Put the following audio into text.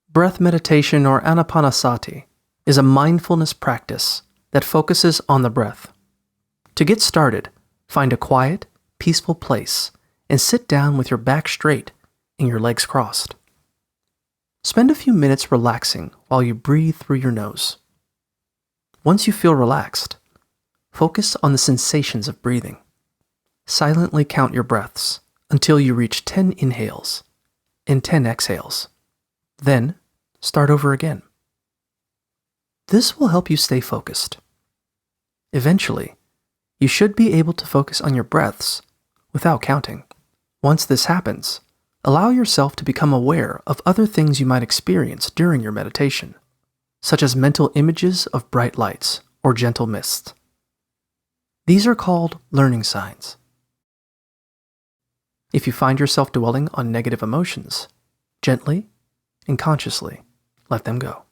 Breath meditation, or Anapanasati, is a mindfulness practice that focuses on the breath. To get started, find a quiet, peaceful place and sit down with your back straight and your legs crossed. Spend a few minutes relaxing while you breathe through your nose. Once you feel relaxed, focus on the sensations of breathing. Silently count your breaths until you reach 10 inhales and 10 exhales. Then, start over again. This will help you stay focused. Eventually, you should be able to focus on your breaths without counting. Once this happens, allow yourself to become aware of other things you might experience during your meditation, such as mental images of bright lights or gentle mists. These are called learning signs. If you find yourself dwelling on negative emotions, gently and consciously let them go.